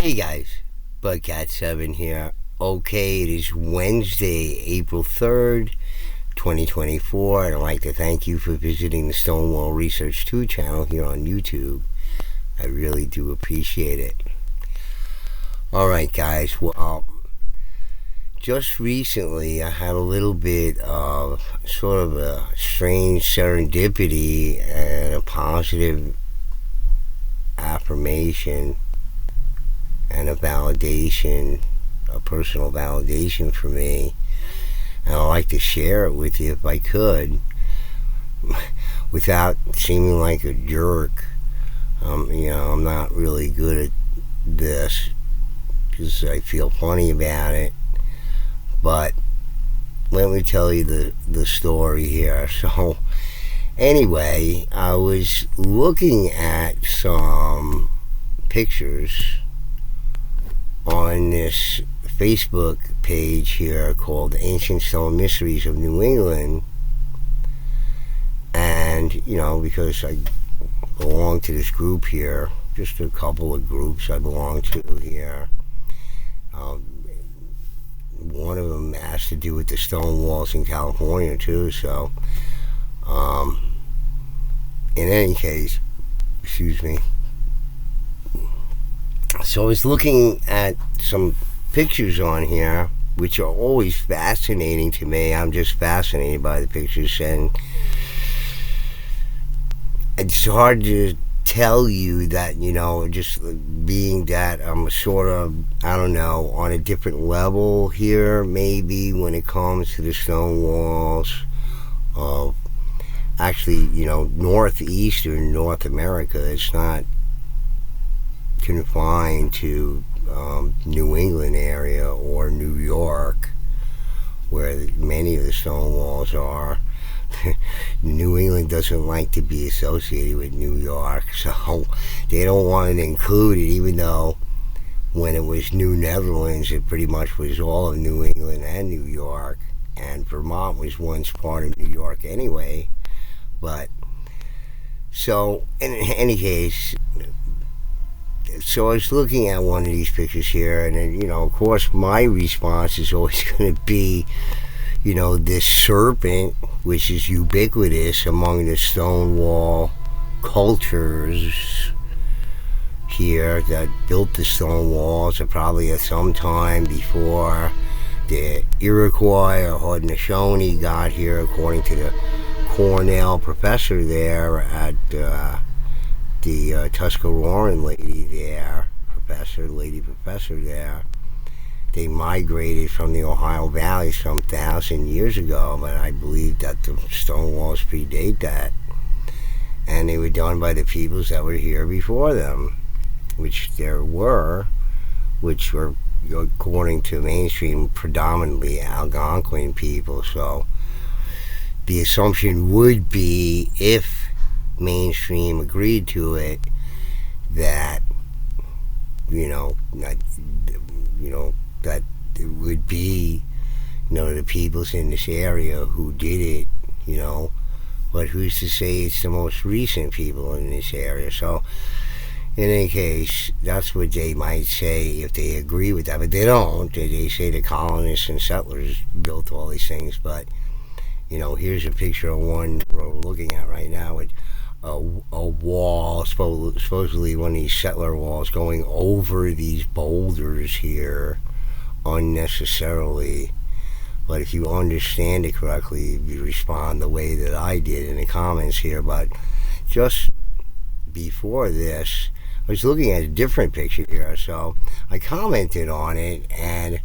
Hey guys, Bugcat7 here. Okay, it is Wednesday, April 3rd, 2024, and I'd like to thank you for visiting the Stonewall Research 2 channel here on YouTube. I really do appreciate it. Alright guys, well, just recently I had a little bit of sort of a strange serendipity and a positive affirmation and a validation, a personal validation for me, and I'd like to share it with you if I could, without seeming like a jerk. I'm not really good at this because I feel funny about it, but let me tell you the story here. So anyway, I was looking at some pictures on this Facebook page here called Ancient Stone Mysteries of New England, and because I belong to this group here, just a couple of groups I belong to here. One of them has to do with the stone walls in California too, so in any case, excuse me. So I was looking at some pictures on here, which are always fascinating to me. I'm just fascinated by the pictures, and it's hard to tell you that, just being that I'm sort of, I don't know, on a different level here, maybe, when it comes to the stone walls of actually, northeastern North America. It's not confined to New England area or New York, where many of the stone walls are. New England doesn't like to be associated with New York, so they don't want it included, even though when it was New Netherlands, it pretty much was all of New England and New York, and Vermont was once part of New York anyway. But so in any case, so I was looking at one of these pictures here, and then, of course, my response is always going to be, this serpent, which is ubiquitous among the Stonewall cultures here that built the stone walls, are probably at some time before the Iroquois or Haudenosaunee got here, according to the Cornell professor there at the Tuscaroran lady professor there. They migrated from the Ohio Valley some 1,000 years ago, but I believe that the stone walls predate that, and they were done by the peoples that were here before them, which were, according to mainstream, predominantly Algonquin people. So the assumption would be, if mainstream agreed to it, that that it would be the peoples in this area who did it, but who's to say it's the most recent people in this area? So in any case, that's what they might say if they agree with that, but they don't. They say the colonists and settlers built all these things. But here's a picture of one we're looking at right now with a wall, supposedly one of these settler walls, going over these boulders here unnecessarily. But if you understand it correctly, you respond the way that I did in the comments here. But just before this, I was looking at a different picture here, so I commented on it, and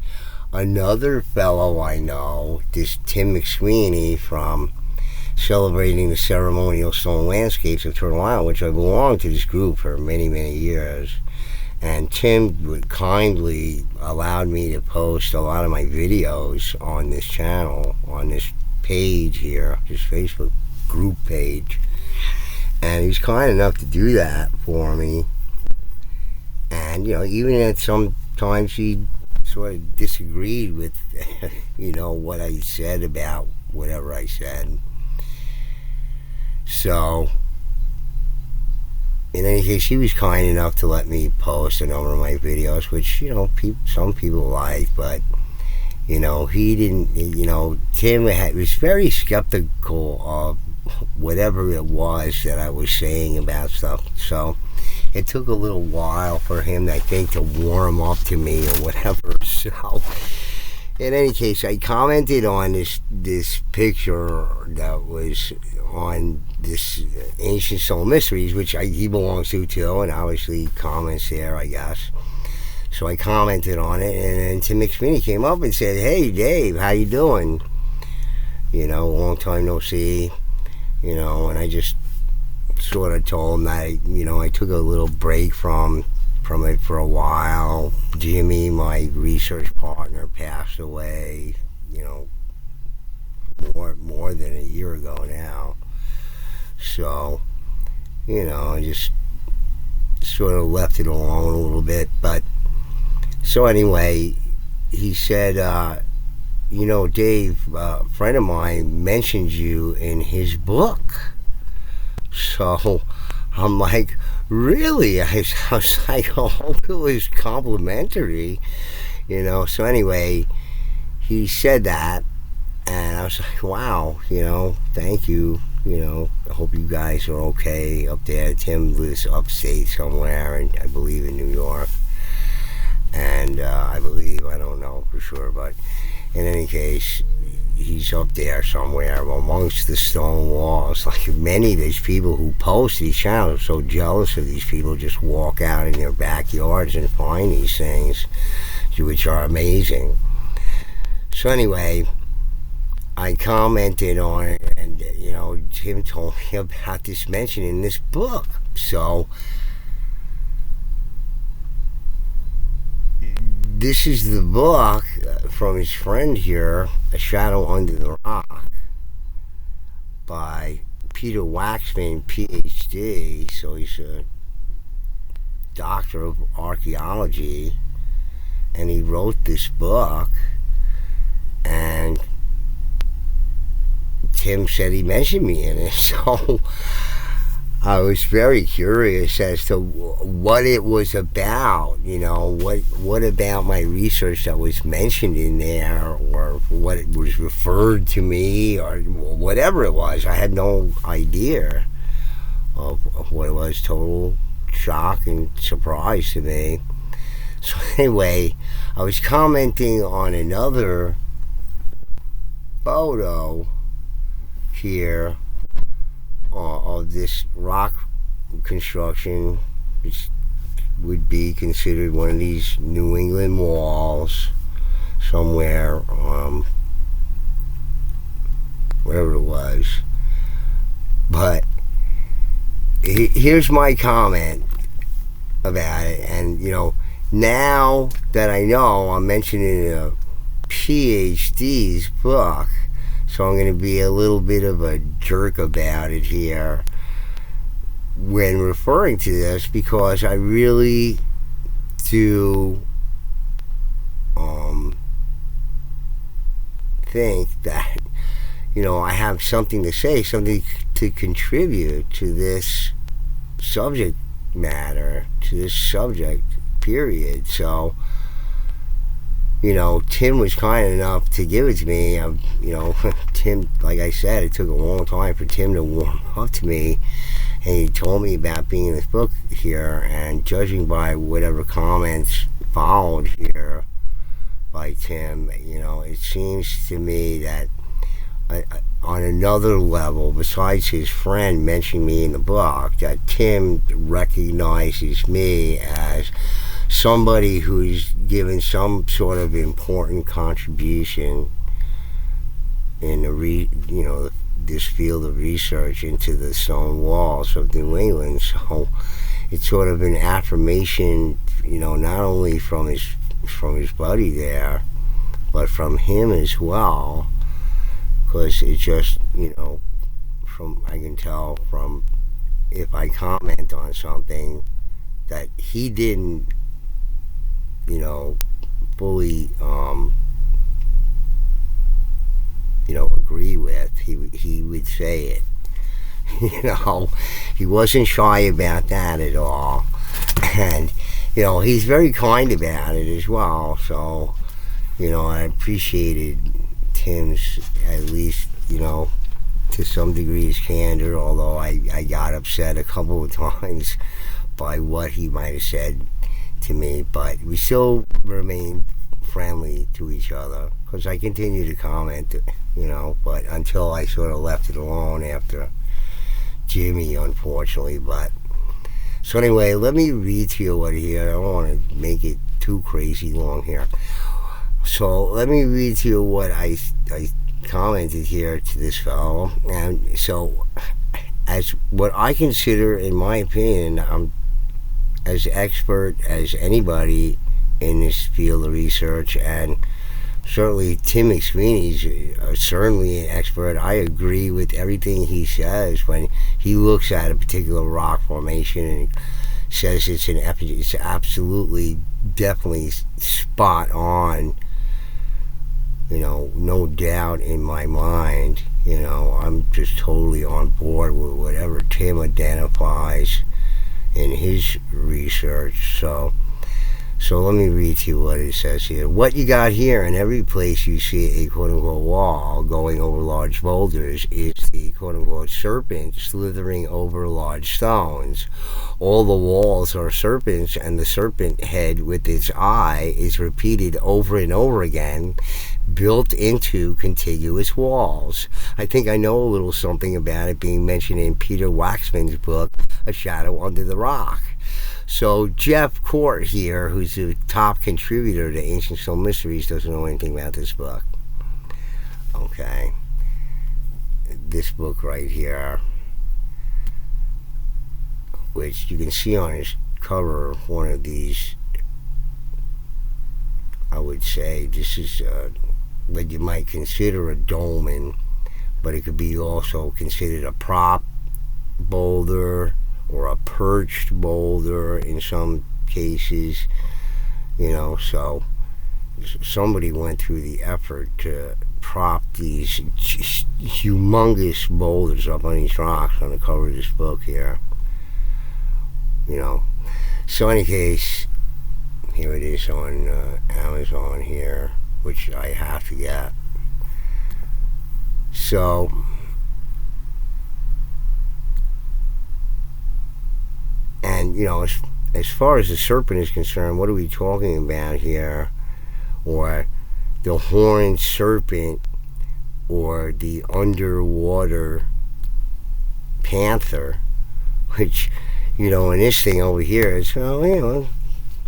another fellow I know, this Tim McSweeney from Celebrating the Ceremonial Stone Landscapes of Turtle Island, which I belonged to this group for many, many years. And Tim would kindly allowed me to post a lot of my videos on this channel, on this page here, this Facebook group page. And he was kind enough to do that for me. And, even at some times he sort of disagreed with, what I said about whatever I said. So in any case, he was kind enough to let me post a number of my videos, which, some people like, but, he didn't, Tim was very skeptical of whatever it was that I was saying about stuff. So it took a little while for him, I think, to warm up to me or whatever. So in any case, I commented on this picture that was on this Ancient Soul Mysteries, which he belongs to too, and obviously comments there, I guess. So I commented on it, and then Tim McSweeney came up and said, "Hey, Dave, how you doing? Long time no see." And I just sort of told him that, I took a little break from it for a while. Jimmy, my research partner, passed away, more than a year ago now. So, I just sort of left it alone a little bit. But so anyway, he said, Dave, a friend of mine mentioned you in his book. So I'm like, really? I was like, I hope it was complimentary, So anyway, he said that, and I was like, wow, thank you. I hope you guys are okay up there. Tim lives upstate somewhere, and I believe in New York. And I don't know for sure, but in any case, he's up there somewhere amongst the stone walls. Like many of these people who post these channels are so jealous of these people, just walk out in their backyards and find these things, which are amazing. So anyway, I commented on it, and Tim told me about this mention in this book. So this is the book from his friend here, A Shadow Under the Rock, by Peter Waksman Ph.D. So he's a doctor of archaeology, and he wrote this book, and Tim said he mentioned me in it. So I was very curious as to what it was about, what about my research that was mentioned in there, or what it was referred to me, or whatever it was. I had no idea of what it was. Total shock and surprise to me. So anyway, I was commenting on another photo here of this rock construction, which would be considered one of these New England walls somewhere, wherever it was. But here's my comment about it, and now that I know, I'm mentioning a PhD's book, so I'm going to be a little bit of a jerk about it here when referring to this, because I really do think that I have something to say, something to contribute to this subject matter, to this subject period. So Tim was kind enough to give it to me. Tim, like I said, it took a long time for Tim to warm up to me, and he told me about being in this book here, and judging by whatever comments followed here by Tim, it seems to me that on another level, besides his friend mentioning me in the book, that Tim recognizes me as somebody who's given some sort of important contribution in this field of research into the stone walls of New England. So it's sort of an affirmation, not only from his buddy there, but from him as well, because it's just I can tell from, if I comment on something that he didn't fully agree with, he would say it. You know, he wasn't shy about that at all. And, he's very kind about it as well. So, I appreciated Tim's, at least, to some degree, his candor, although I got upset a couple of times by what he might have said to me. But we still remain friendly to each other because I continue to comment, but until I sort of left it alone after Jimmy, unfortunately. But so anyway, let me read to you what here. I don't want to make it too crazy long here. So let me read to you what I commented here to this fellow. And so, as what I consider, in my opinion, I'm as expert as anybody in this field of research, and certainly Tim McSweeney's certainly an expert. I agree with everything he says when he looks at a particular rock formation and says it's an effigy. It's absolutely, definitely spot on. No doubt in my mind. I'm just totally on board with whatever Tim identifies in his research. So let me read to you what it says here. What you got here, in every place you see a quote-unquote wall going over large boulders, is the quote-unquote serpent slithering over large stones. All the walls are serpents, and the serpent head with its eye is repeated over and over again, built into contiguous walls. I think I know a little something about it being mentioned in Peter Waksman's book, A Shadow Under the Rock. So Jeff Court here, who's the top contributor to Ancient Stone Mysteries, doesn't know anything about this book. Okay. This book right here, which you can see on his cover, one of these, I would say, this is what you might consider a dolmen, but it could be also considered a prop boulder, or a perched boulder in some cases, so somebody went through the effort to prop these humongous boulders up on these rocks on the cover of this book here, So in any case, here it is on Amazon here, which I have to get. So, and, as far as the serpent is concerned, what are we talking about here? Or the horned serpent, or the underwater panther, which, in this thing over here, it's,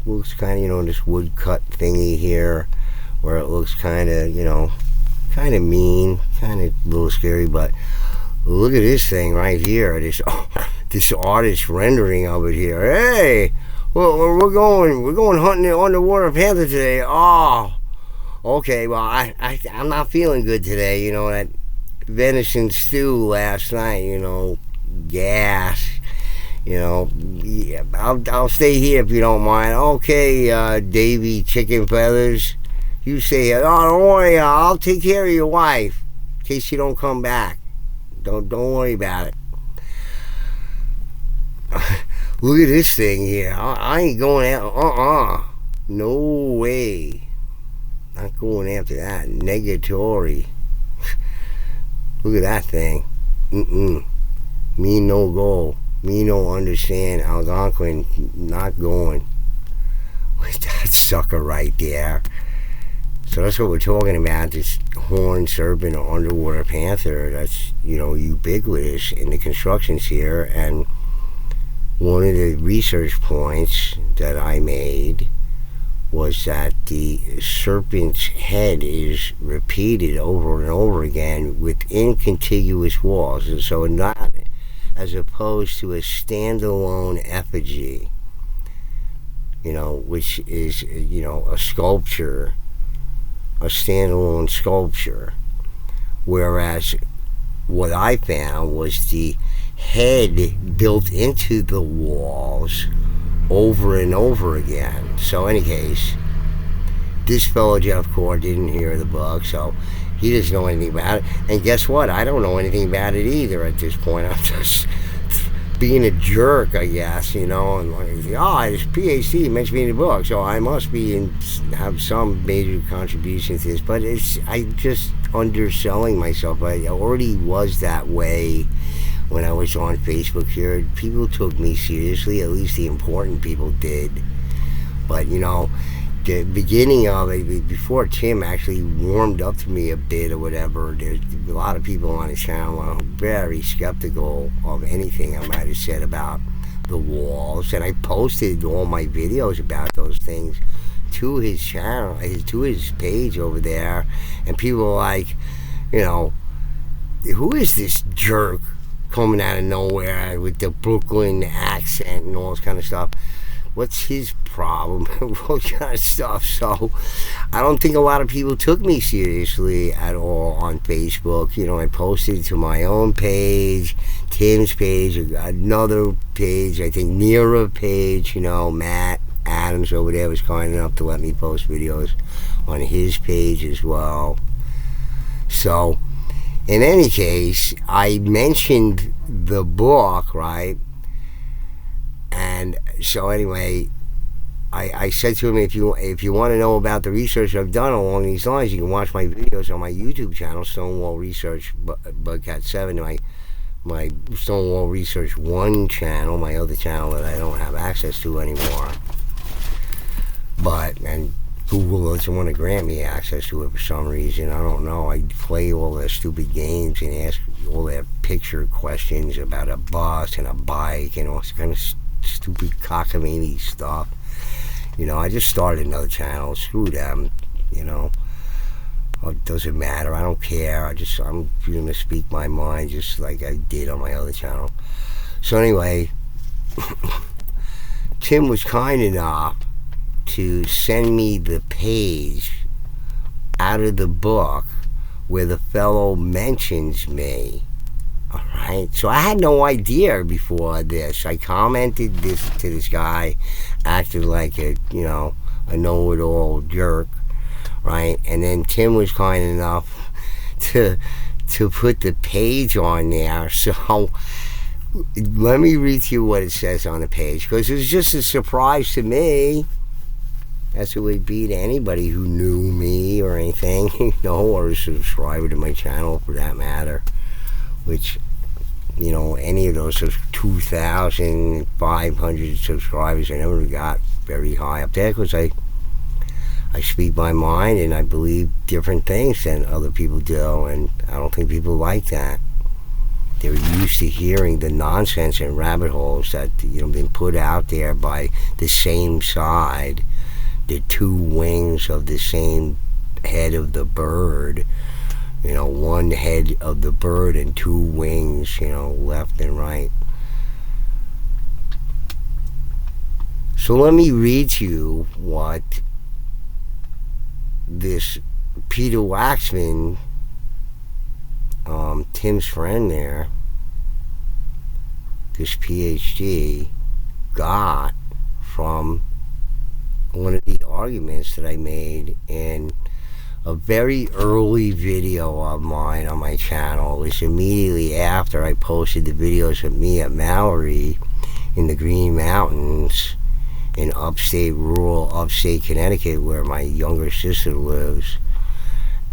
looks kind of, this woodcut thingy here, where it looks kind of, kind of mean, kind of a little scary, but look at this thing right here, this artist rendering of it here. Hey, well, we're going hunting the underwater panther today. Oh, okay. Well, I'm not feeling good today. That venison stew last night. Gas. I'll stay here if you don't mind. Okay, Davy Chicken Feathers, you stay here. Oh, don't worry. I'll take care of your wife in case you don't come back. Don't worry about it. Look at this thing here. I ain't going out. No way. Not going after that. Negatory. Look at that thing. Me no go. Me no understand. Algonquin not going. With that sucker right there. So that's what we're talking about, this horned serpent or underwater panther that's, ubiquitous in the constructions here. And one of the research points that I made was that the serpent's head is repeated over and over again within contiguous walls. And so not as opposed to a standalone effigy, which is, a sculpture, a standalone sculpture. Whereas what I found was the head built into the walls over and over again. So in any case, this fellow Jeff Core didn't hear the book, so He doesn't know anything about it. And guess what? I don't know anything about it either at this point. I'm just being a jerk, I guess, and like, it's PhD mentioned me in the book, so I must have some major contribution to this. But I just underselling myself. I already was that way when I was on Facebook here. People took me seriously, at least the important people did. But the beginning of it, before Tim actually warmed up to me a bit or whatever, there's a lot of people on his channel are very skeptical of anything I might have said about the walls, and I posted all my videos about those things to his channel, to his page over there, and people were like, who is this jerk coming out of nowhere with the Brooklyn accent and all this kind of stuff? What's his problem? All kind of stuff. So I don't think a lot of people took me seriously at all on Facebook. I posted to my own page, Tim's page, another page, I think near a page, Matt Adams over there was kind enough to let me post videos on his page as well. So in any case, I mentioned the book, right? And so anyway, I said to him, if you want to know about the research I've done along these lines, you can watch my videos on my YouTube channel, Stonewall Research Bugcat 7, my Stonewall Research 1 channel, my other channel that I don't have access to anymore. And Google doesn't want to grant me access to it for some reason. I don't know. I play all their stupid games and ask all their picture questions about a bus and a bike and all this kind of stupid cockamamie stuff. I just started another channel. Screw them. It doesn't matter. I don't care. I'm going to speak my mind just like I did on my other channel. So anyway, Tim was kind enough to send me the page out of the book where the fellow mentions me. All right, so I had no idea before this. I commented this to this guy, acted like a know-it-all jerk, right? And then Tim was kind enough to put the page on there. So let me read to you what it says on the page, because it was just a surprise to me, as it would be to anybody who knew me or anything, or a subscriber to my channel for that matter. Which, any of those 2,500 subscribers, I never got very high up there, because I speak my mind and I believe different things than other people do, and I don't think people like that. They're used to hearing the nonsense and rabbit holes that been put out there by the same side, the two wings of the same head of the bird. One head of the bird and two wings, left and right. So let me read to you what this Peter Waksman, Tim's friend there, this PhD, got from one of the arguments that I made in a very early video of mine on my channel. It was immediately after I posted the videos of me at Mallory in the Green Mountains in rural upstate Connecticut, where my younger sister lives.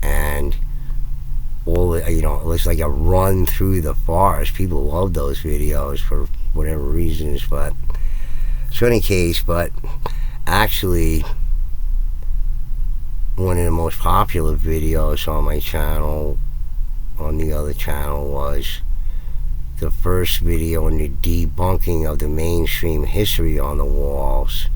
And it was like a run through the forest. People love those videos for whatever reasons, but actually, one of the most popular videos on my channel, on the other channel, was the first video on the debunking of the mainstream history on the walls.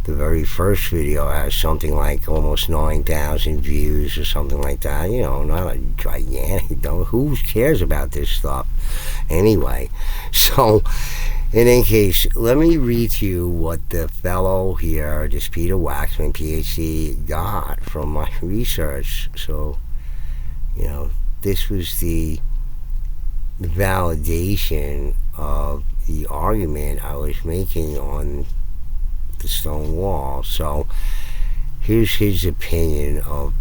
The very first video has something like almost 9,000 views or something like that. Not a gigantic, who cares about this stuff anyway? So in any case, let me read to you what the fellow here, this Peter Waksman, Ph.D., got from my research. So, this was the validation of the argument I was making on the stone wall. So, here's his opinion of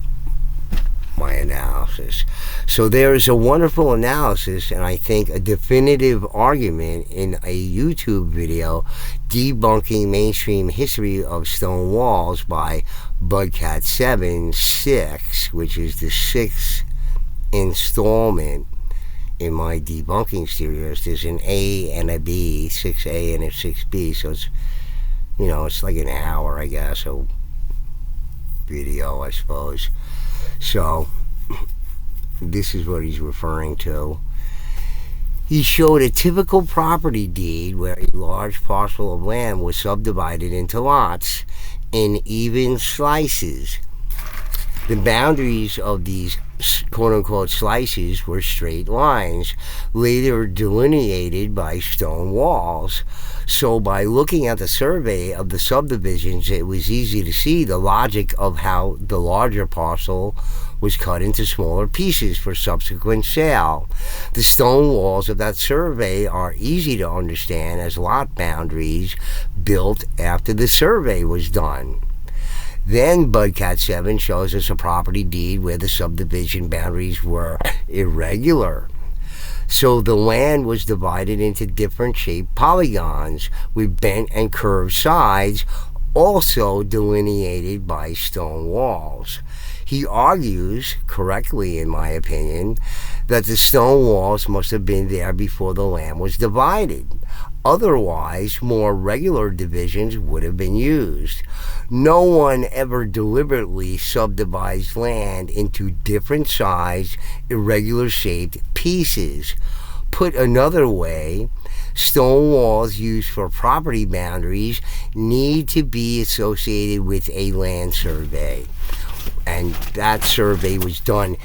my analysis. So there is a wonderful analysis, and I think a definitive argument in a YouTube video, Debunking Mainstream History of Stone Walls by Budcat76, which is the 6th installment in my debunking series. There's an A and a B, 6A and a 6B, so it's, it's like an hour, I guess, a video, I suppose. So this is what he's referring to. He showed a typical property deed where a large parcel of land was subdivided into lots in even slices. The boundaries of these quote-unquote slices were straight lines, later delineated by stone walls. So by looking at the survey of the subdivisions, it was easy to see the logic of how the larger parcel was cut into smaller pieces for subsequent sale. The stone walls of that survey are easy to understand as lot boundaries built after the survey was done. Then Budcat7 shows us a property deed where the subdivision boundaries were irregular. So the land was divided into different shaped polygons with bent and curved sides, also delineated by stone walls. He argues, correctly in my opinion, that the stone walls must have been there before the land was divided. Otherwise, more regular divisions would have been used. No one ever deliberately subdivides land into different sized, irregular shaped pieces. Put another way, stone walls used for property boundaries need to be associated with a land survey. And that survey was done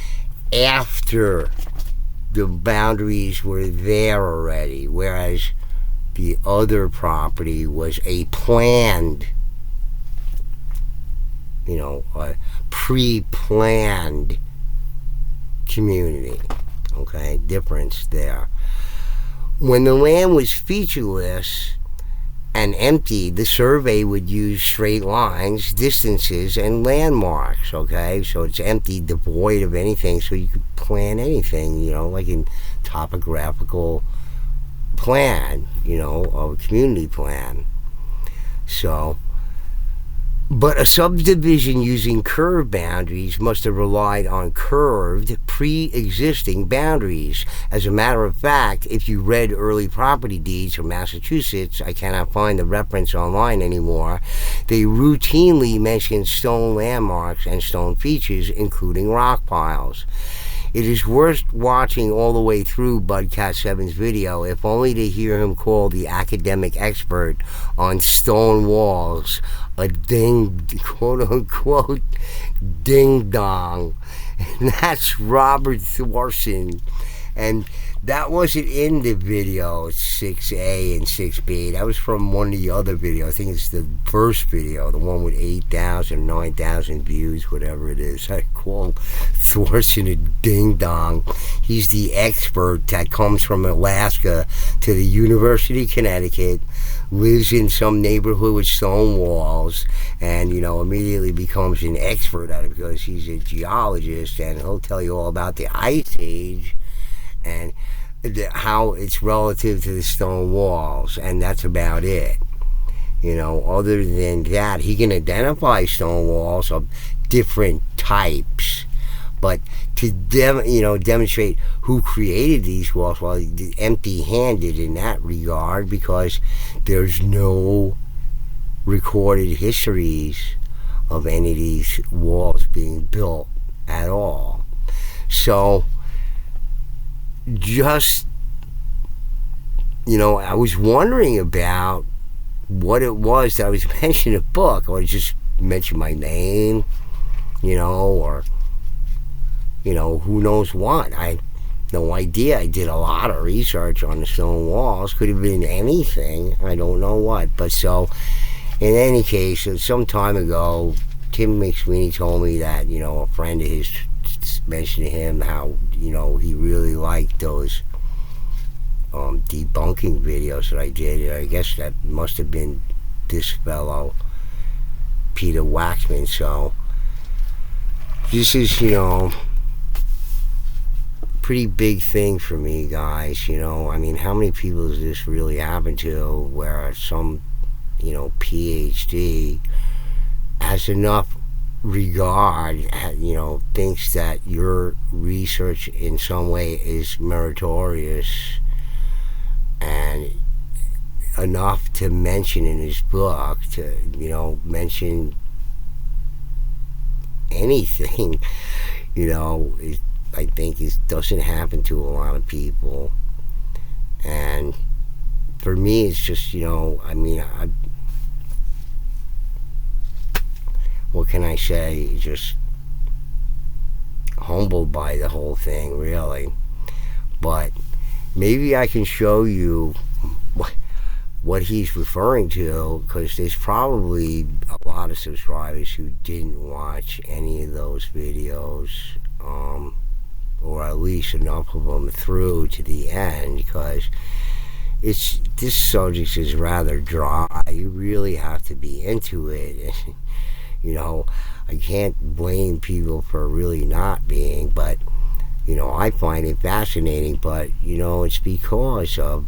after the boundaries were there already, whereas the other property was a planned, a pre-planned community. Okay, difference there. When the land was featureless and empty, the survey would use straight lines, distances, and landmarks. Okay, so it's empty, devoid of anything, so you could plan anything, like in topographical plan, of a community plan. So, but a subdivision using curved boundaries must have relied on curved, pre-existing boundaries. As a matter of fact, if you read early property deeds from Massachusetts, I cannot find the reference online anymore, they routinely mention stone landmarks and stone features, including rock piles. It is worth watching all the way through Budcat7's video, if only to hear him call the academic expert on stone walls a quote-unquote ding-dong. And that's Robert Thorson. And that wasn't in the video 6A and 6B. That was from one of the other videos. I think it's the first video, the one with 8,000, 9,000 views, whatever it is. I call Thorson a ding-dong. He's the expert that comes from Alaska to the University of Connecticut, lives in some neighborhood with stone walls, and, immediately becomes an expert at it because he's a geologist, and he'll tell you all about the Ice Age and how it's relative to the stone walls, and that's about it. Other than that, he can identify stone walls of different types, but to demonstrate who created these walls, well, empty-handed in that regard, because there's no recorded histories of any of these walls being built at all. So just, I was wondering about what it was that I was mentioning in the book, or just mention my name, or, who knows what. I have no idea. I did a lot of research on the stone walls. Could have been anything. I don't know what. But so, in any case, some time ago, Tim McSweeney told me that, a friend of his mentioned to him how, he really liked those debunking videos that I did. I guess that must have been this fellow, Peter Waksman. So this is, pretty big thing for me, guys. I mean, how many people does this really happen to where some, PhD has enough regard, thinks that your research in some way is meritorious and enough to mention in his book, to, mention anything, I think it doesn't happen to a lot of people. And for me, it's just, what can I say? Just humbled by the whole thing, really. But maybe I can show you what he's referring to, because there's probably a lot of subscribers who didn't watch any of those videos, or at least enough of them through to the end, because this subject is rather dry. You really have to be into it. I can't blame people for really not being, but I find it fascinating. But it's because of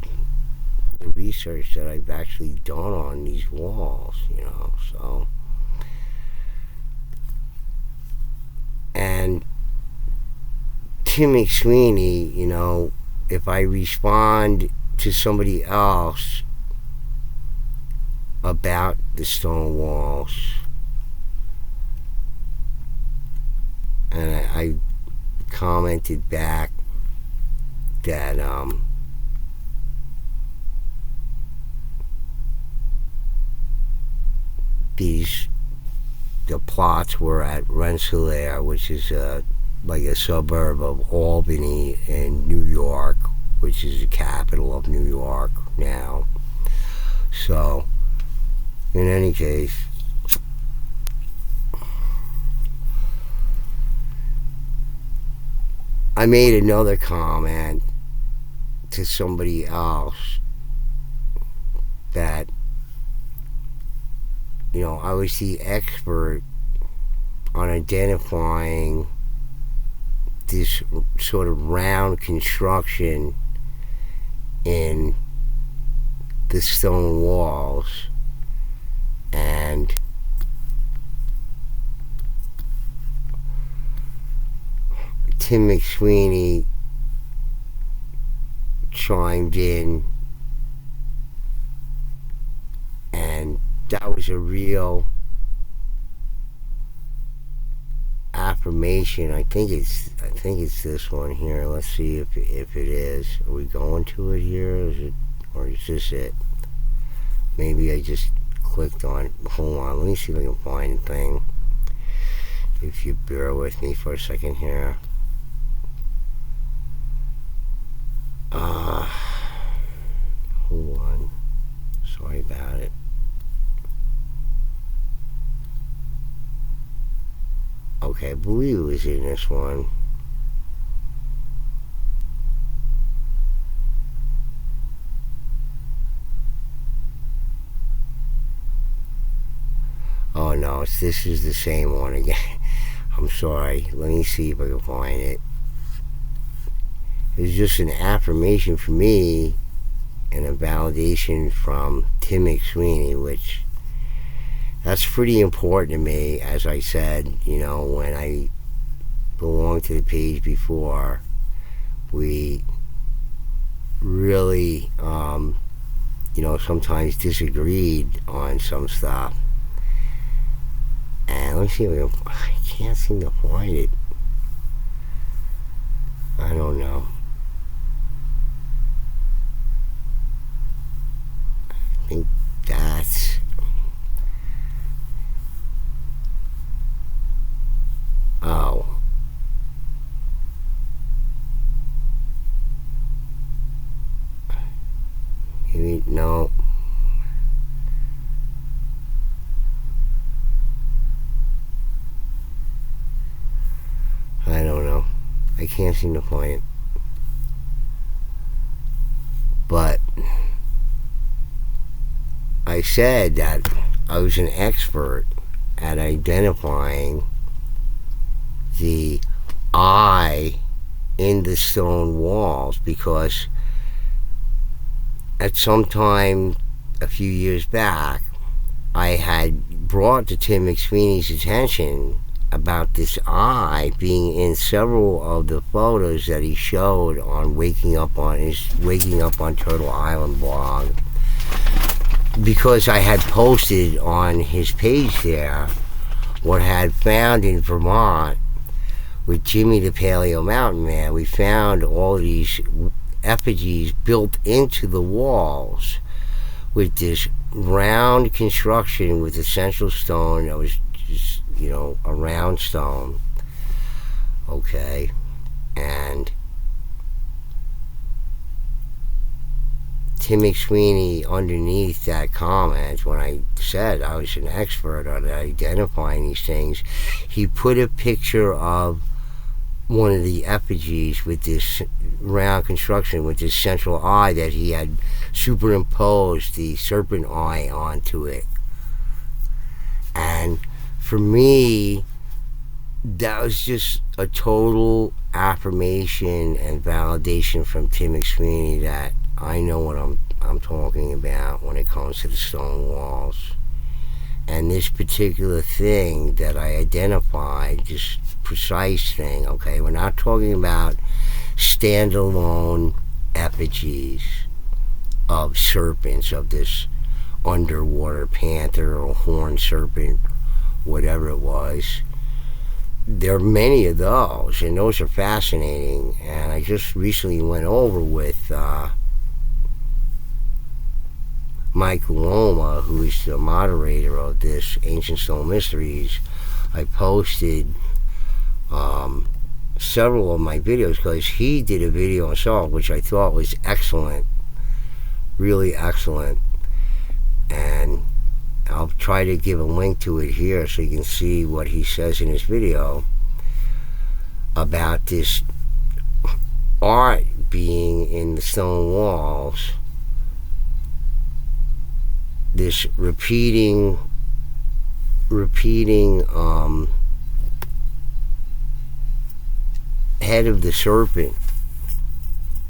the research that I've actually done on these walls, so. And Tim McSweeney, if I respond to somebody else about the stone walls, and I commented back that the plots were at Rensselaer, which is like a suburb of Albany in New York, which is the capital of New York now. So, in any case, I made another comment to somebody else that, I was the expert on identifying this sort of round construction in the stone walls, and Tim McSweeney chimed in, and that was a real affirmation. I think it's this one here. Let's see if it is. Are we going to it here? Or is this it? Maybe I just clicked on it. Hold on, let me see if I can find the thing. If you bear with me for a second here. Hold on. Sorry about it. Okay, I believe it was in this one. Oh no, this is the same one again. I'm sorry. Let me see if I can find it. It's just an affirmation for me and a validation from Tim McSweeney, which that's pretty important to me. As I said, when I belonged to the page before, we really, sometimes disagreed on some stuff. And let me see if I can't seem to find it. I don't know. I think that's... Oh. Maybe, no. I don't know. I can't seem to find it. But I said that I was an expert at identifying the eye in the stone walls, because at some time a few years back, I had brought to Tim McSweeney's attention about this eye being in several of the photos that he showed on Waking Up on Turtle Island blog, because I had posted on his page there what I had found in Vermont with Jimmy the Paleo Mountain Man. We found all these effigies built into the walls with this round construction with a central stone that was just, a round stone. Okay. And Tim McSweeney, underneath that comment, when I said I was an expert on identifying these things, he put a picture of one of the effigies with this round construction with this central eye that he had superimposed the serpent eye onto it. And for me, that was just a total affirmation and validation from Tim McSweeney that I know what I'm talking about when it comes to the stone walls. And this particular thing that I identified, this precise thing, okay, we're not talking about standalone effigies of serpents, of this underwater panther or horned serpent, whatever it was. There are many of those, and those are fascinating. And I just recently went over with Mike Loma, who is the moderator of this Ancient Stone Mysteries. I posted several of my videos because he did a video himself, which I thought was excellent, really excellent. And I'll try to give a link to it here so you can see what he says in his video about this art being in the stone walls, this repeating head of the serpent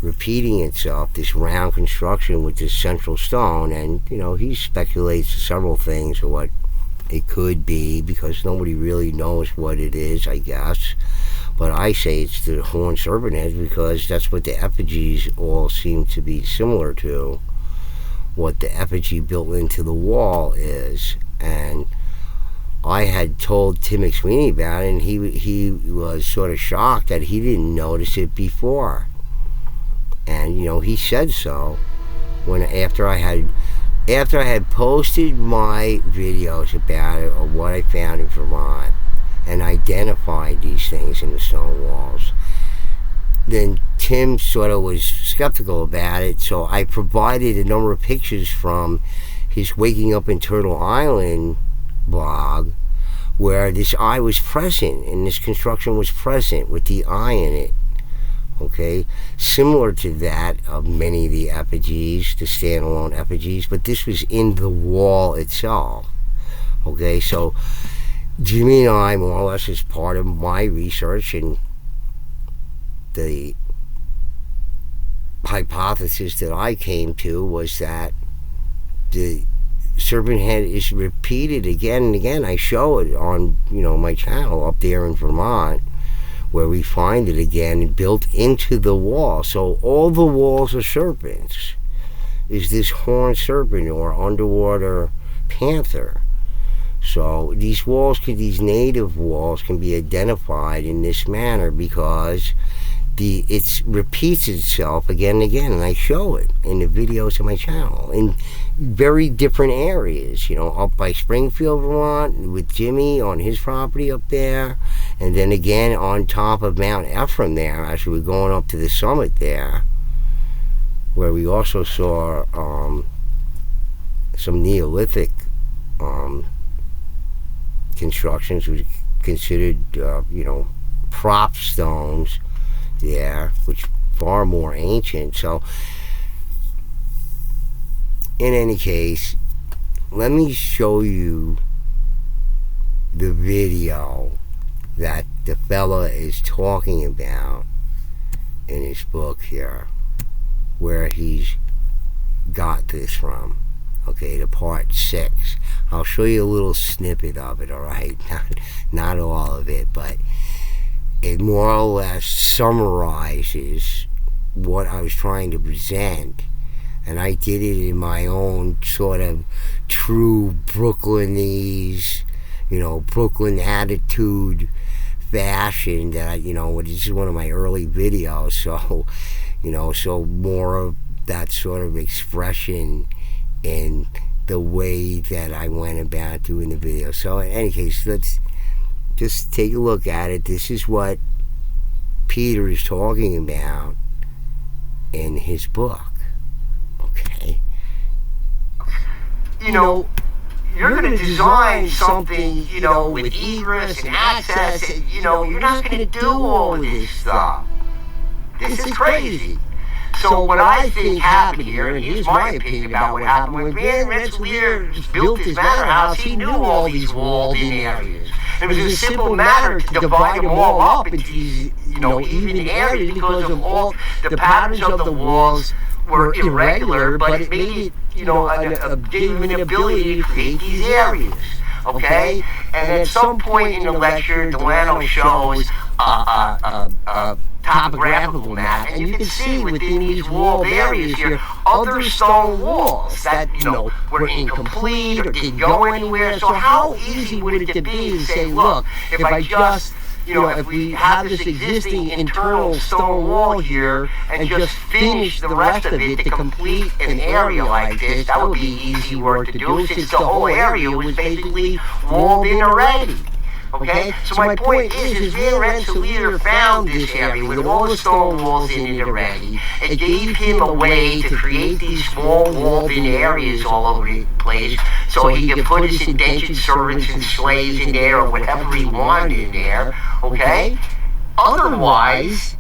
repeating itself, this round construction with this central stone. And he speculates several things of what it could be, because nobody really knows what it is, I guess. But I say it's the horned serpent head because that's what the effigies all seem to be similar to, what the effigy built into the wall is. And I had told Tim McSweeney about it, and he was sort of shocked that he didn't notice it before. And he said so after I had posted my videos about it, or what I found in Vermont, and identified these things in the stone walls. Then Tim sort of was skeptical about it, so I provided a number of pictures from his Waking Up in Turtle Island blog, where this eye was present and this construction was present with the eye in it. Okay, similar to that of many of the effigies, the standalone effigies, but this was in the wall itself. Okay, so Jimmy and I, more or less, as part of my research, and the hypothesis that I came to was that the serpent head is repeated again and again. I show it on my channel up there in Vermont, where we find it again built into the wall. So all the walls are serpents. Is this horned serpent or underwater panther? So these native walls can be identified in this manner because it repeats itself again and again, and I show it in the videos on my channel in very different areas, up by Springfield, Vermont, with Jimmy on his property up there, and then again on top of Mount Ephraim there as we were going up to the summit there, where we also saw some Neolithic constructions, which considered prop stones there, which far more ancient. So in any case, let me show you the video that the fella is talking about in his book here where he's got this from. Okay, the part 6. I'll show you a little snippet of it, alright? Not all of it, but it more or less summarizes what I was trying to present. And I did it in my own sort of true Brooklynese, Brooklyn attitude fashion that this is one of my early videos, so, so more of that sort of expression in the way that I went about doing the video. So in any case, let's just take a look at it. This is what Peter is talking about in his book. Okay. You're going to design something, with egress and access, and, you're not going to do all of this stuff. This is crazy. So what I think happened here, and here's my opinion about what happened, when Van Rensselaer built his manor house, he knew all these walled-in areas. It was a simple matter to divide them all up into these, even areas because of all the patterns of the walls were irregular, but it made it, gave him an ability to create these areas. Okay? And at some point in the lecture, Delano shows a topographical map, and you can see within these walled areas here other stone walls that, were incomplete or didn't go anywhere. So how easy would it be to say, look, if I just, if we have this existing internal stone wall here and just finish the rest of it to complete an area like this, that would be easy work to do since the whole area was basically walled in already. Okay? So my point is Van Rensselaer found this area with all the stone walls in it already. It gave him a way to create these small walled-in areas all over the place so he could put his indentured servants and slaves in there or whatever he wanted in there. Okay? Otherwise,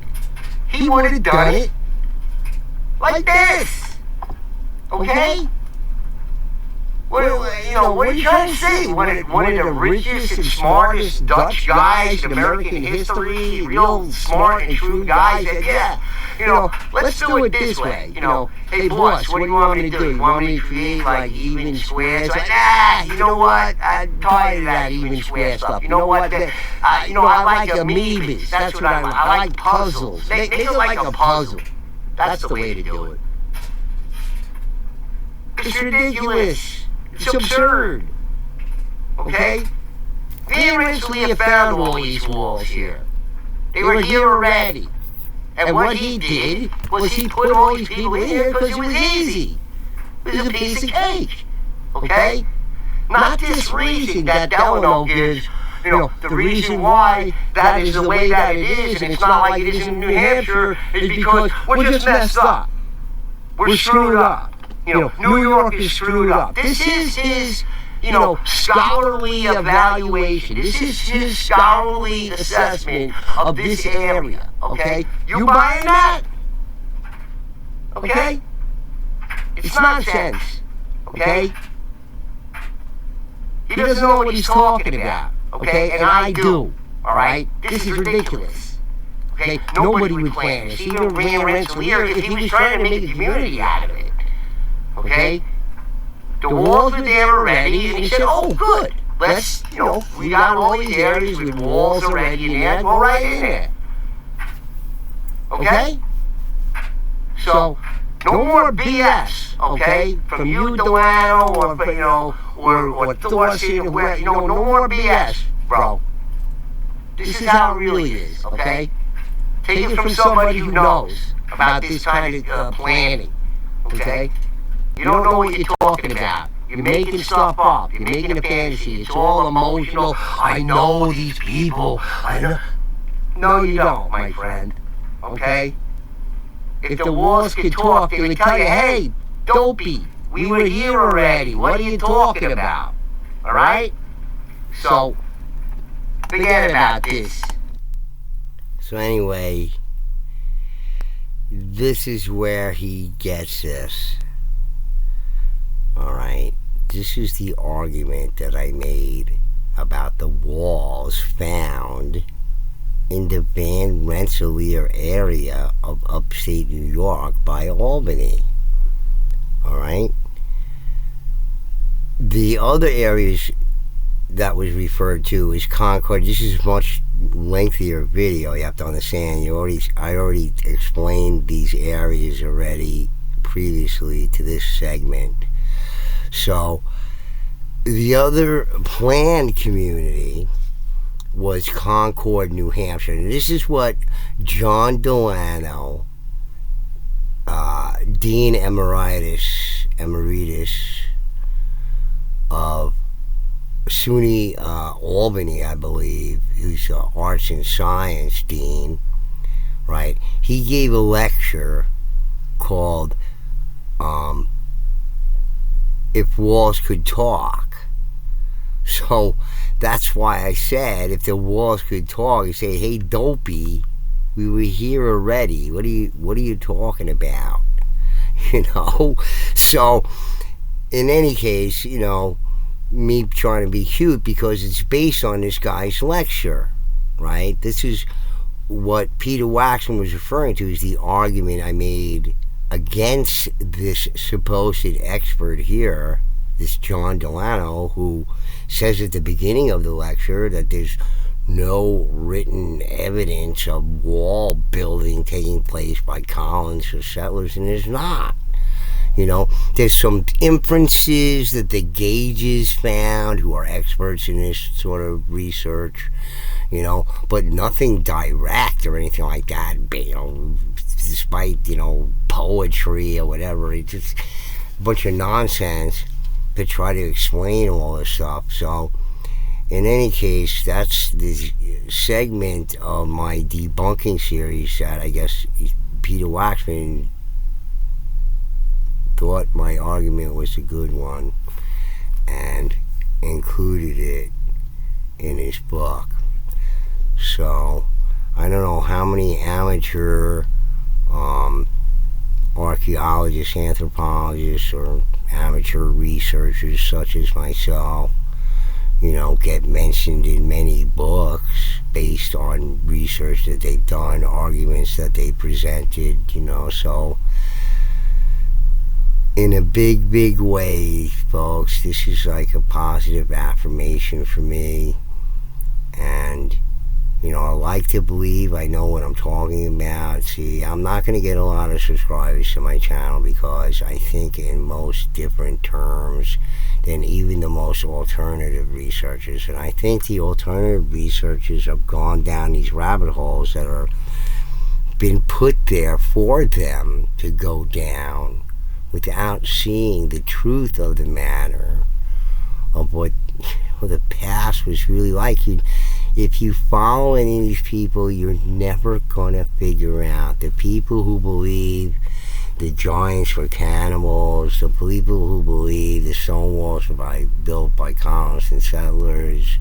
he would have done it like this. Okay? What are you trying to say? One of the richest and smartest Dutch guys in American history, real smart and true guys that, let's do it this way. Hey boss, what do you want me to do? You want me to create like even squares? Like, you know what? I'm tired of that even square stuff. You know what? I like amoebas. That's what I like. I like puzzles. Make it like a puzzle. That's the way to do it. It's ridiculous. It's absurd. Okay? Van Rensselaer found all these walls here. They were here already. And what he did was he put all these people in here because it was easy. It was a piece of cake. Okay? Not this reason that Delano gives, the reason why that is the way that it is, and it's not like it is in New Hampshire, is because we're just messed up. We're screwed up. New York is screwed up. This is his, scholarly evaluation. This is his scholarly assessment of this area, okay? You buying that? Okay? It's nonsense, okay? He doesn't know what he's talking about, okay? And I do, all right? This is ridiculous, okay? Nobody would plan this. Even Van Rensselaer, if he was trying to make a community out of it. Okay? The walls were there already, and he said, oh, good. Let's, we got all these areas with walls already in there, go right in there. Okay? So, no more BS, okay? From you, Delano, or Thorson, or no more BS, bro. This is how it really is, okay? Take it from somebody who knows about this kind of planning, okay? You don't know what you're talking about. You're making stuff up. You're making a fantasy. It's all emotional. I know these people. I know. No, you don't, my friend. Okay? If the walls could talk, they would tell you, hey, dopey, we were here already. What are you talking about? All right? So, forget about this. So anyway, this is where he gets this. Alright, this is the argument that I made about the walls found in the Van Rensselaer area of upstate New York by Albany. All right. The other areas that was referred to is Concord. This is a much lengthier video. You have to understand. I already explained these areas already previously to this segment. So the other planned community was Concord, New Hampshire. And this is what John Delano, Dean Emeritus of SUNY Albany, I believe, who's Arts and Science Dean, right? He gave a lecture called If Walls Could Talk. So that's why I said if the walls could talk, you say, hey, dopey, we were here already. What are you talking about? So in any case, me trying to be cute because it's based on this guy's lecture, right? This is what Peter Waksman was referring to is the argument I made against this supposed expert here, this John Delano, who says at the beginning of the lecture that there's no written evidence of wall building taking place by colonists or settlers, and there's not. There's some inferences that the Gages found, who are experts in this sort of research, but nothing direct or anything like that, despite, poetry or whatever. It's just a bunch of nonsense to try to explain all this stuff. So, in any case, that's this segment of my debunking series that I guess Peter Waksman thought my argument was a good one and included it in his book. So I don't know how many amateur archaeologists, anthropologists, or amateur researchers such as myself, get mentioned in many books based on research that they've done, arguments that they presented, so in a big, big way, folks, this is like a positive affirmation for me. And, I like to believe I know what I'm talking about. See, I'm not going to get a lot of subscribers to my channel because I think in most different terms than even the most alternative researchers. And I think the alternative researchers have gone down these rabbit holes that are been put there for them to go down, without seeing the truth of the matter of what the past was really like. If you follow any of these people, you're never going to figure out. The people who believe the giants were cannibals, the people who believe the stone walls were built by colonists and settlers,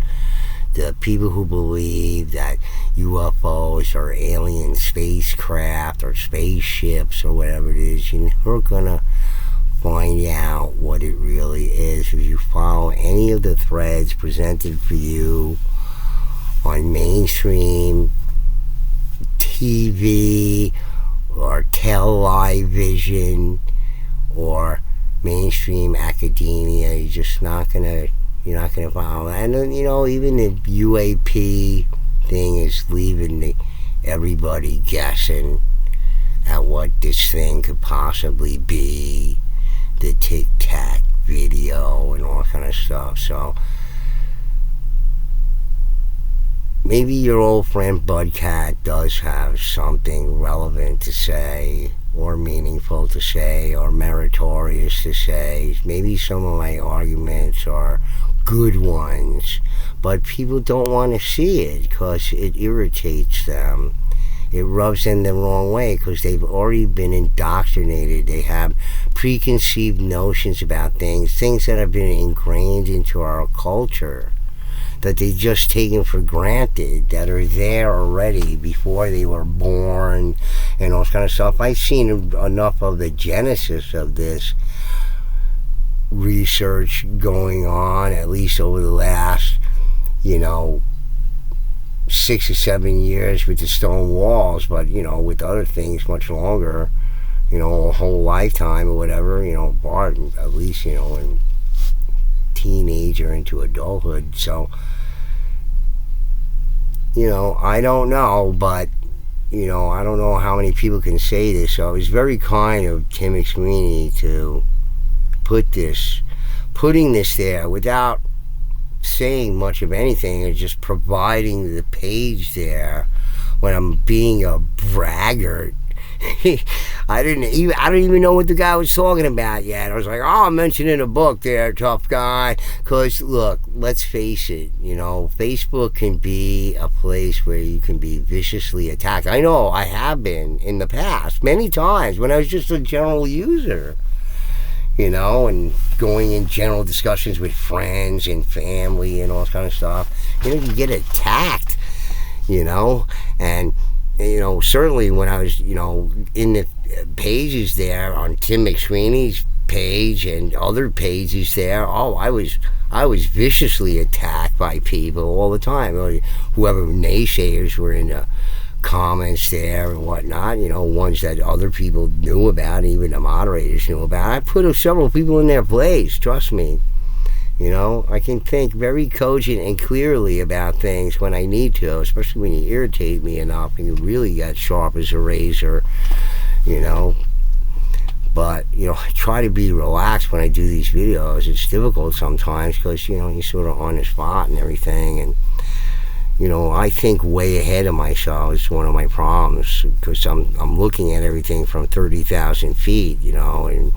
the people who believe that UFOs are alien spacecraft or spaceships or whatever it is, you're never going to find out what it really is if you follow any of the threads presented for you on mainstream TV or television or mainstream academia. You're not gonna follow. And even the UAP thing is leaving everybody guessing at what this thing could possibly be, the Tic Tac video and all kind of stuff. So maybe your old friend Budcat does have something relevant to say, or meaningful to say, or meritorious to say. Maybe some of my arguments are good ones, but people don't want to see it because it irritates them. It rubs them the wrong way because they've already been indoctrinated. They have preconceived notions about things that have been ingrained into our culture, that they just taken for granted, that are there already before they were born and all this kind of stuff. I've seen enough of the genesis of this research going on, at least over the last, 6 or 7 years with the stone walls, but with other things much longer, a whole lifetime or whatever, Bart, at least, in teenager into adulthood. So, I don't know, but, I don't know how many people can say this. So it was very kind of Tim McSweeney to putting this there without saying much of anything and just providing the page there when I'm being a braggart. I don't even know what the guy was talking about yet. I was like, I'm mentioning a book there, tough guy. Because, look, let's face it, Facebook can be a place where you can be viciously attacked. I know I have been in the past, many times, when I was just a general user, and going in general discussions with friends and family and all that kind of stuff. You get attacked, and certainly when I was, in the pages there on Tim McSweeney's page and other pages there, I was viciously attacked by people all the time. Whoever naysayers were in the comments there and whatnot, ones that other people knew about, even the moderators knew about. I put several people in their place, trust me. I can think very cogent and clearly about things when I need to, especially when you irritate me enough and you really get sharp as a razor, But, I try to be relaxed when I do these videos. It's difficult sometimes because, you're sort of on the spot and everything. And, I think way ahead of myself is one of my problems because I'm looking at everything from 30,000 feet, and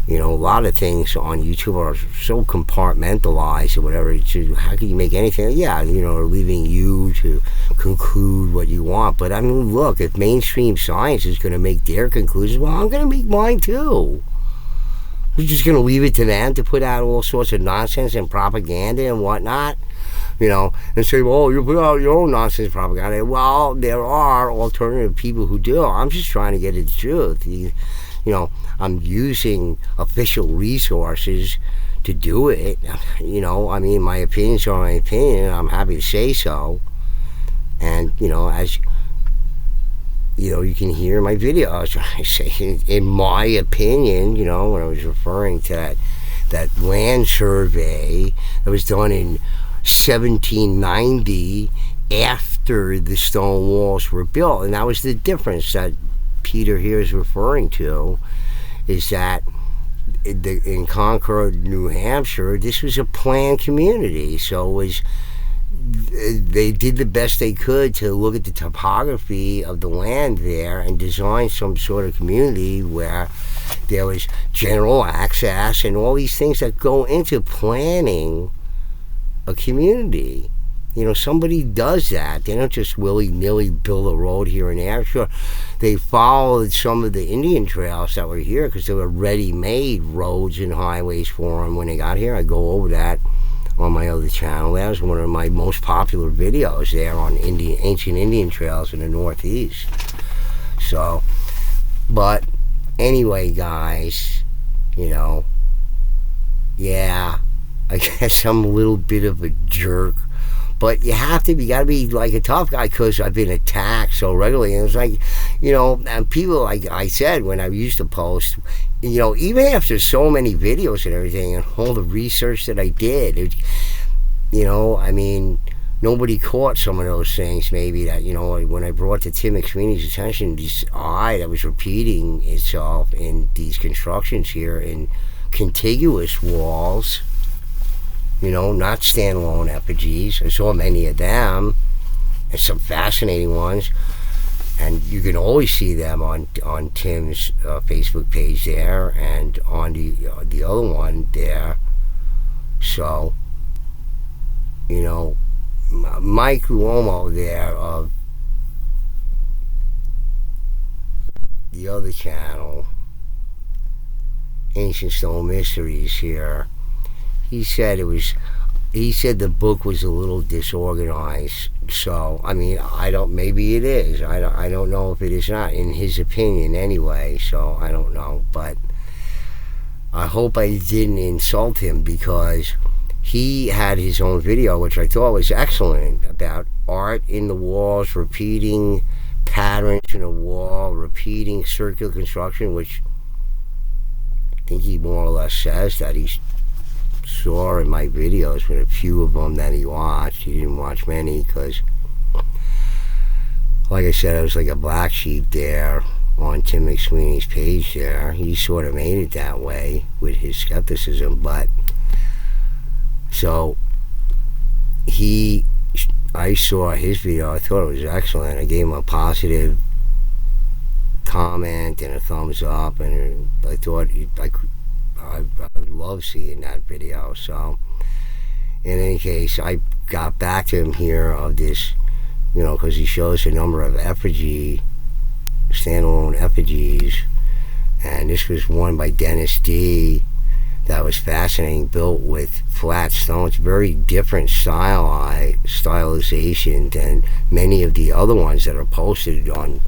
a lot of things on YouTube are so compartmentalized or whatever. How can you make anything? Yeah, leaving you to conclude what you want. But I mean, look, if mainstream science is going to make their conclusions, well, I'm going to make mine too. We're just going to leave it to them to put out all sorts of nonsense and propaganda and whatnot. And say, well, you put out your own nonsense propaganda. Well, there are alternative people who do. I'm just trying to get at the truth. I'm using official resources to do it. My opinions are my opinion. I'm happy to say so. And, as you can hear in my videos, I say, in my opinion, when I was referring to that land survey that was done in 1790 after the stone walls were built. And that was the difference that Peter here is referring to, is that in Concord, New Hampshire, this was a planned community. So they did the best they could to look at the topography of the land there and design some sort of community where there was general access and all these things that go into planning a community. Somebody does that. They don't just willy-nilly build a road here and there. Sure, they followed some of the Indian trails that were here because they were ready-made roads and highways for them when they got here. I go over that on my other channel. That was one of my most popular videos there on ancient Indian trails in the Northeast. So, but anyway, guys, yeah, I guess I'm a little bit of a jerk. But you gotta be like a tough guy because I've been attacked so regularly. And it's like, and people, like I said, when I used to post, even after so many videos and everything and all the research that I did, nobody caught some of those things maybe that, when I brought to Tim McSweeney's attention, this eye that was repeating itself in these constructions here in contiguous walls. Not standalone effigies. I saw many of them, and some fascinating ones. And you can always see them on Tim's Facebook page there, and on the other one there. So, Mike Luomo there of the other channel, Ancient Stone Mysteries here. He said the book was a little disorganized. So, maybe it is. I don't know if it is not, in his opinion anyway. So, I don't know. But I hope I didn't insult him because he had his own video, which I thought was excellent, about art in the walls, repeating patterns in the wall, repeating circular construction, which I think he more or less says that he saw in my videos, with a few of them that he watched. He didn't watch many because, like I said, I was like a black sheep there on Tim McSweeney's page there. He sort of made it that way with his skepticism, but so I saw his video. I thought it was excellent. I gave him a positive comment and a thumbs up, and I thought I would love seeing that video. So in any case, I got back to him here of this, because he shows a number of effigy, standalone effigies, and this was one by Dennis D. that was fascinating, built with flat stones, very different stylization than many of the other ones that are posted on,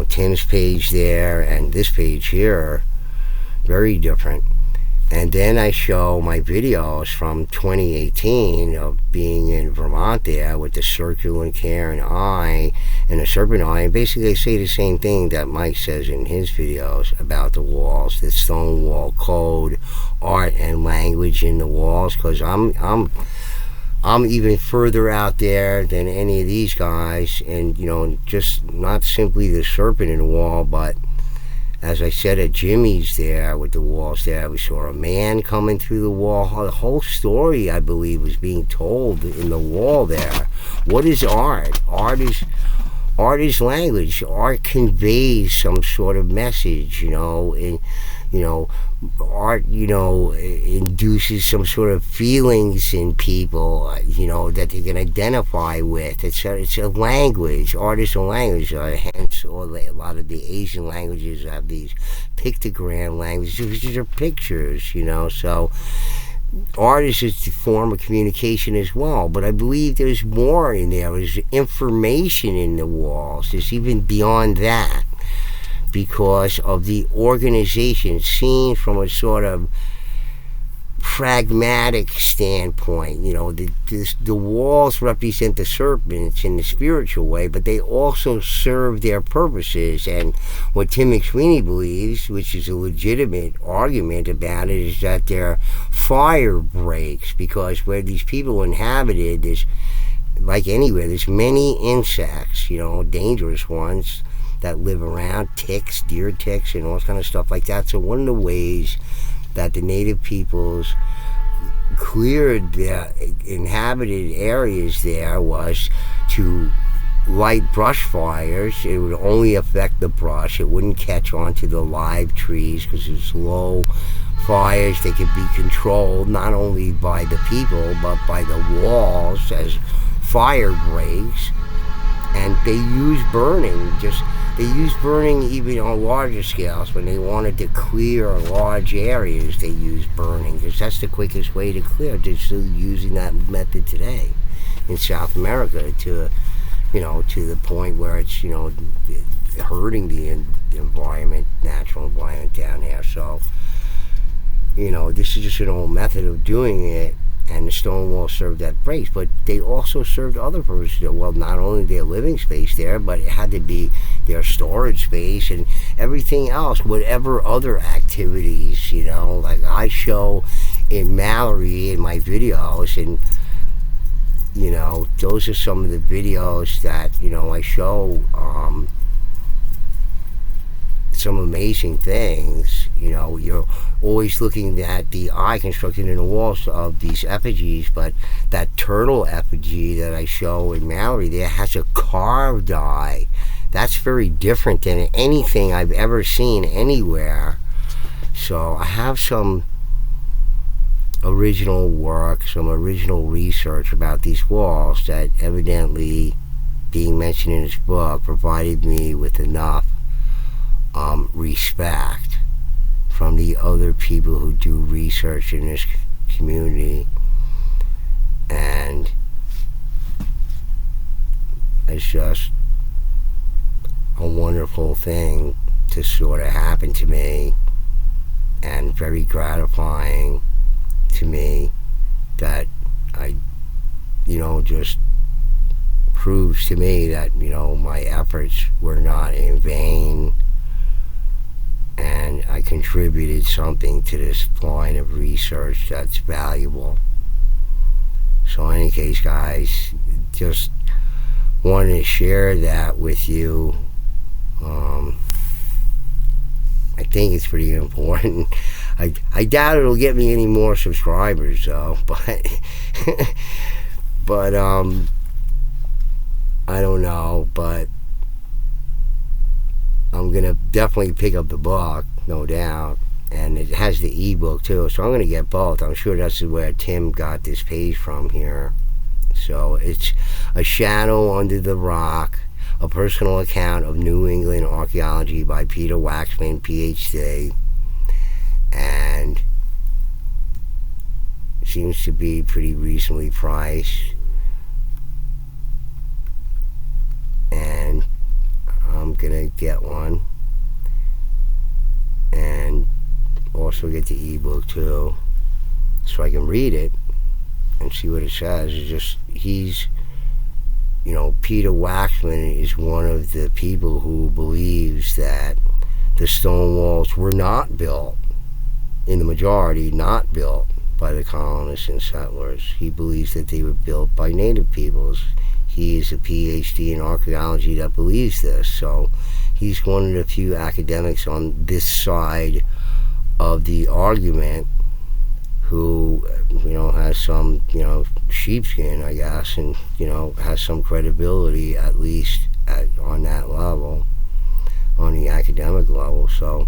Tim's page there and this page here. Very different. And then I show my videos from 2018 of being in Vermont there with the circular Karen eye and the serpent eye. And basically, they say the same thing that Mike says in his videos about the walls, the stone wall code, art and language in the walls. Because I'm even further out there than any of these guys, and just not simply the serpent in the wall, but as I said at Jimmy's there with the walls there, we saw a man coming through the wall. The whole story, I believe, was being told in the wall there. What is art? Art is language. Art conveys some sort of message, art, induces some sort of feelings in people, that they can identify with. It's a language. Art is a language. Hence, a lot of the Asian languages have these pictogram languages, which are pictures, So art is a form of communication as well. But I believe there's more in there. There's information in the walls. There's even beyond that, because of the organization seen from a sort of pragmatic standpoint. The walls represent the serpents in the spiritual way, but they also serve their purposes. And what Tim McSweeney believes, which is a legitimate argument about it, is that they're fire breaks, because where these people inhabited, there's, like anywhere, there's many insects, dangerous ones that live around, ticks, deer ticks, and all kind of stuff like that. So one of the ways that the native peoples cleared their inhabited areas there was to light brush fires. It would only affect the brush. It wouldn't catch onto the live trees because it's low fires. They could be controlled not only by the people but by the walls as fire breaks. And they use burning. They use burning even on larger scales. When they wanted to clear large areas, they use burning, because that's the quickest way to clear. They're still using that method today in South America to the point where it's, hurting the environment, natural environment down there. So, this is just an old method of doing it. And the stone wall served that purpose, but they also served other purposes. Well, not only their living space there, but it had to be their storage space and everything else, whatever other activities, like I show in Mallory in my videos. And, those are some of the videos that, I show some amazing things. You're always looking at the eye constructed in the walls of these effigies, but that turtle effigy that I show in Mallory there has a carved eye. That's very different than anything I've ever seen anywhere. So I have some original work, some original research about these walls that evidently, being mentioned in this book, provided me with enough respect from the other people who do research in this community. And it's just a wonderful thing to sort of happen to me, and very gratifying to me that I, just proves to me that, my efforts were not in vain, and I contributed something to this line of research that's valuable. So in any case, guys, just wanted to share that with you. I think it's pretty important. I doubt it'll get me any more subscribers though, but I don't know, but I'm gonna definitely pick up the book, no doubt, and it has the ebook too, so I'm gonna get both. I'm sure that's where Tim got this page from here. So it's A Shadow Under the Rock, a personal account of New England archaeology by Peter Waksman Ph.D. and seems to be pretty reasonably priced, and I'm gonna get one and also get the ebook too, so I can read it and see what it says. It's just, Peter Waksman is one of the people who believes that the stone walls were not built, in the majority, not built by the colonists and settlers. He believes that they were built by native peoples. He is a PhD in archaeology that believes this. So he's one of the few academics on this side of the argument who, has some, sheepskin, I guess, and, has some credibility, at least on that level, on the academic level. So,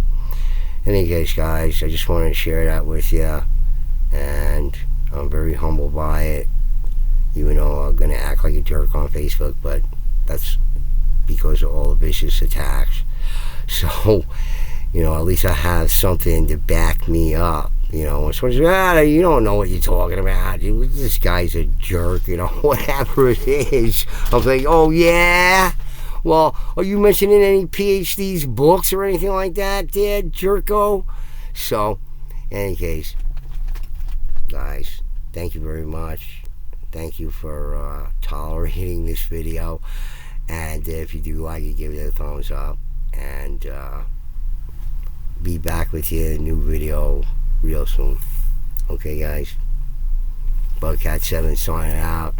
in any case, guys, I just wanted to share that with you, and I'm very humbled by it, even though I'm going to act like a jerk on Facebook, but that's because of all the vicious attacks. So, at least I have something to back me up. When someone says, you don't know what you're talking about. This guy's a jerk, whatever it is. I'm like, oh, yeah? Well, are you mentioning any PhD's books or anything like that, Dad, jerko? So, in any case, guys, thank you very much. Thank you for tolerating this video. And if you do like it, give it a thumbs up. And be back with you in a new video real soon. Okay, guys? Bugcat7 signing out.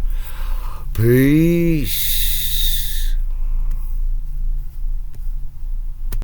Peace.